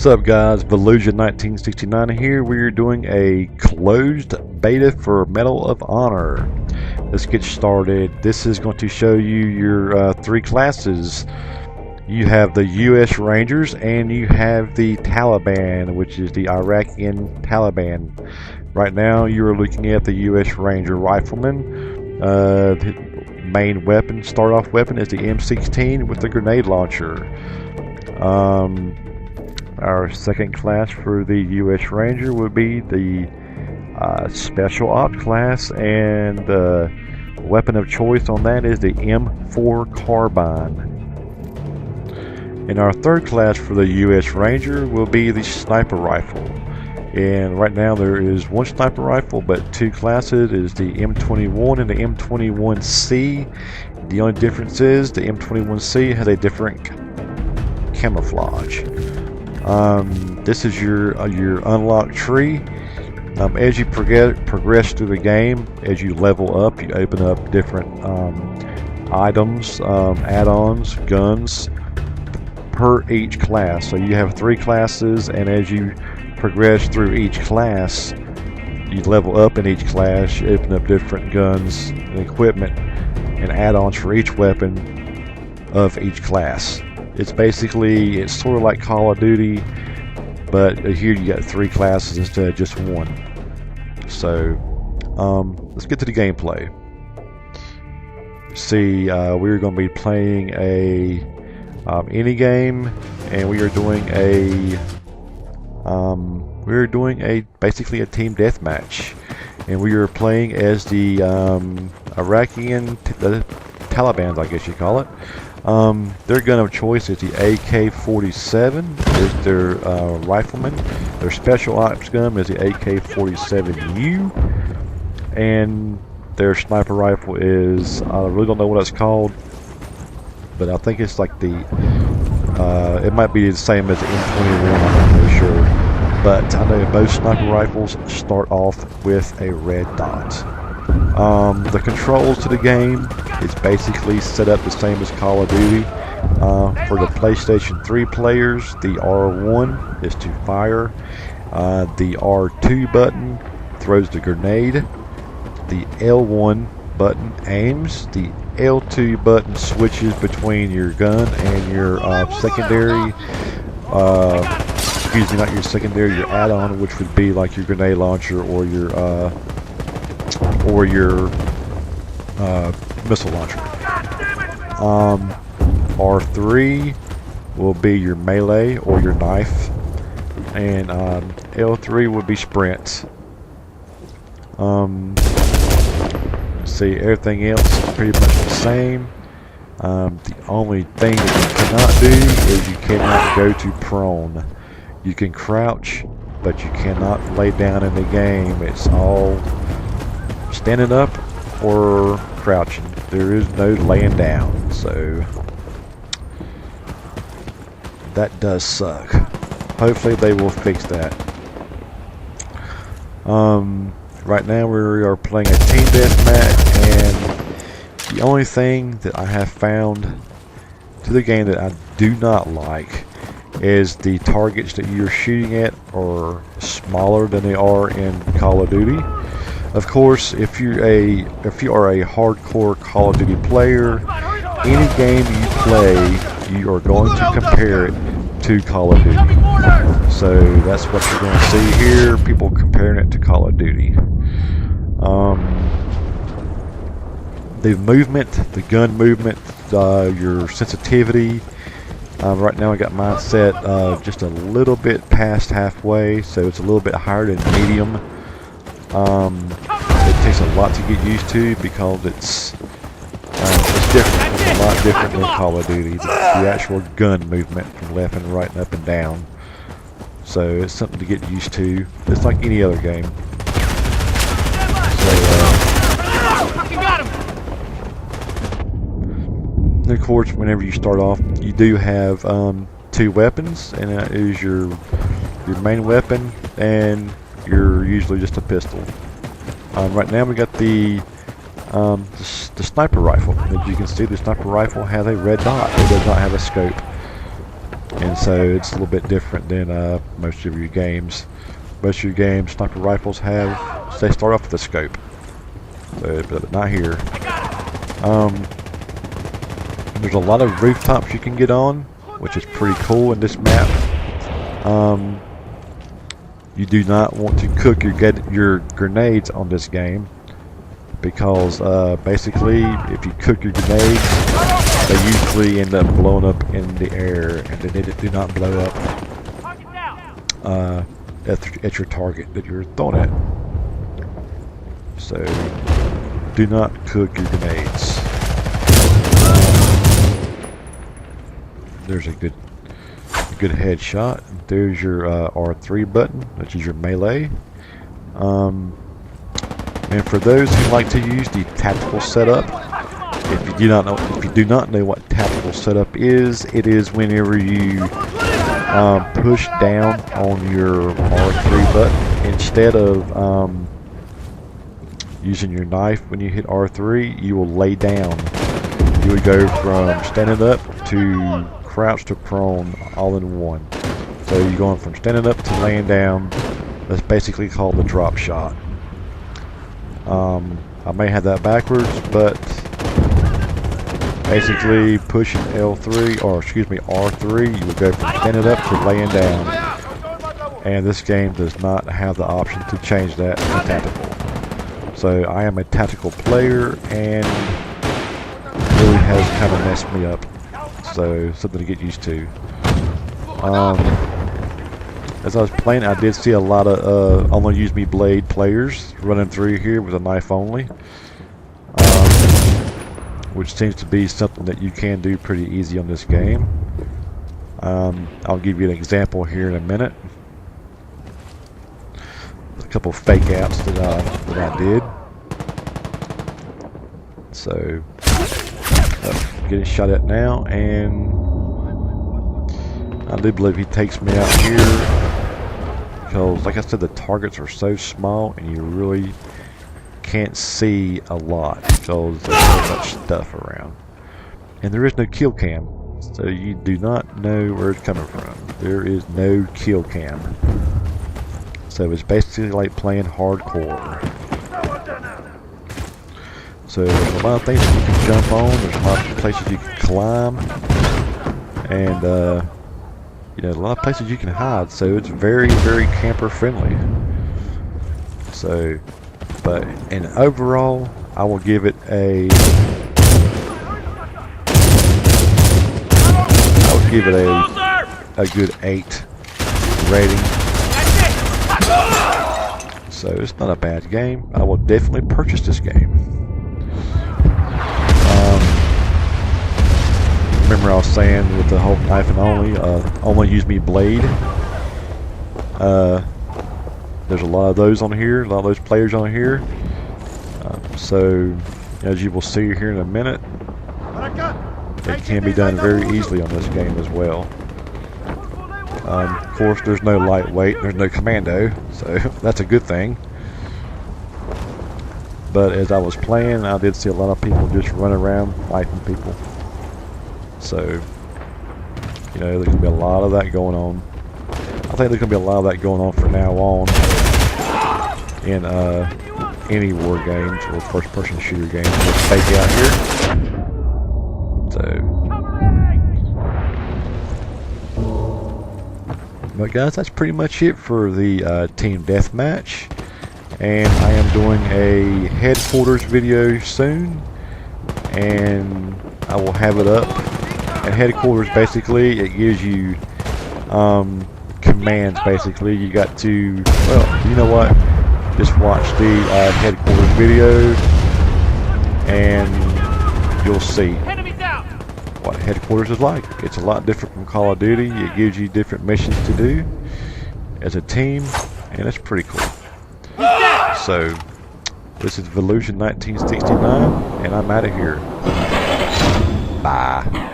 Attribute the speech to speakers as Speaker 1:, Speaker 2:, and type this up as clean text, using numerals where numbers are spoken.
Speaker 1: What's up, guys? Beluga 1969 here. We are doing a closed beta for Medal of Honor. Let's get started. This is going to show you your three classes. You have the U.S. Rangers and you have the Taliban, which is the Iraqi Taliban. Right now you are looking at the U.S. Ranger Rifleman. The main weapon, start-off weapon, is the M16 with the grenade launcher. Our second class for the U.S. Ranger would be the Special Ops class, and the weapon of choice on that is the M4 carbine. And our third class for the U.S. Ranger will be the sniper rifle. And right now there is one sniper rifle, but two classes is the M21 and the M21C. The only difference is the M21C has a different camouflage. This is your unlock tree. As you progress through the game, as you level up, you open up different items, add-ons, guns per each class. So you have three classes, and as you progress through each class, you level up in each class. You open up different guns and equipment and add-ons for each weapon of each class. It's sort of like Call of Duty, but here you got three classes instead of just one. So let's get to the gameplay. See, we're going to be playing any game, and we are doing basically a team deathmatch, and we are playing as the Iraqi the Taliban, I guess you call it. Their gun of choice is the AK-47, is their rifleman. Their special ops gun is the AK-47U, and their sniper rifle is, I really don't know what it's called, but I think it's like it might be the same as the M21, I'm not really sure. But I know most sniper rifles start off with a red dot. The controls to the game is basically set up the same as Call of Duty. For the PlayStation 3 players, the R1 is to fire. The R2 button throws the grenade. The L1 button aims. The L2 button switches between your gun and your secondary. Excuse me, not your secondary, your add-on, which would be like your grenade launcher or your missile launcher. R3 will be your melee or your knife, and L3 will be sprint. See, everything else is pretty much the same. The only thing that you cannot do is you cannot go to prone. You can crouch, but you cannot lay down in the game. It's all standing up or crouching. There is no laying down, so that does suck. Hopefully they will fix that. Right now we are playing a team deathmatch, and the only thing that I have found to the game that I do not like is the targets that you're shooting at are smaller than they are in Call of Duty. Of course, if you are a hardcore Call of Duty player, any game you play, you are going to compare it to Call of Duty. So that's what you're going to see here, people comparing it to Call of Duty. The movement, the gun movement, your sensitivity. Right now I got mine set just a little bit past halfway, so it's a little bit higher than medium. It takes a lot to get used to because it's different. It's a lot different than Call of Duty. The actual gun movement from left and right and up and down. So it's something to get used to. It's like any other game. And of course, whenever you start off, you do have two weapons, and that is your main weapon, and you're usually just a pistol. Right now we got the sniper rifle. As you can see, the sniper rifle has a red dot. It does not have a scope. and so it's a little bit different than most of your games. Most of your games, sniper rifles they start off with a scope, so, but not here. There's a lot of rooftops you can get on, which is pretty cool in this map. You do not want to cook your grenades on this game, because basically if you cook your grenades, they usually end up blowing up in the air, and they do not blow up at your target that you're throwing at. So do not cook your grenades. There's a good headshot. There's your R3 button, which is your melee. And for those who like to use the tactical setup, if you do not know what tactical setup is, it is whenever you push down on your R3 button instead of using your knife. When you hit R3, you will lay down. You would go from standing up to crouch to prone all in one. So you're going from standing up to laying down. That's basically called the drop shot. I may have that backwards, but basically pushing L3, or excuse me, R3, you would go from standing up to laying down. And this game does not have the option to change that to tactical. So I am a tactical player, and it really has kind of messed me up. So something to get used to. As I was playing, I did see a lot of only use me blade players running through here with a knife only, which seems to be something that you can do pretty easy on this game. I'll give you an example here in a minute. A couple fake outs that I did. So getting shot at now, and I do believe he takes me out here because, like I said, the targets are so small and you really can't see a lot because there's so much stuff around, and there is no kill cam, so you do not know where it's coming from. There is no kill cam, so it's basically like playing hardcore. So there's a lot of things that you can jump on, there's a lot of places you can climb, and you know, a lot of places you can hide, so it's very, very camper friendly. So, but in overall, I will give it a good 8 rating. So it's not a bad game. I will definitely purchase this game. Remember I was saying with the whole knife and only use me blade. There's a lot of those on here, a lot of those players on here. So as you will see here in a minute, it can be done very easily on this game as well. Of course, there's no lightweight, there's no commando, so that's a good thing. But as I was playing, I did see a lot of people just run around fighting people. So, you know, there's going to be a lot of that going on. I think there's going to be a lot of that going on from now on in any war games or first-person shooter games. Let's fake out here. So, but guys, that's pretty much it for the team deathmatch. And I am doing a headquarters video soon, and I will have it up. And headquarters, basically, it gives you commands. Basically, you got to, well, you know what? Just watch the headquarters video, and you'll see what headquarters is like. It's a lot different from Call of Duty. It gives you different missions to do as a team, and it's pretty cool. So, this is Volution 1969, and I'm out of here. Bye.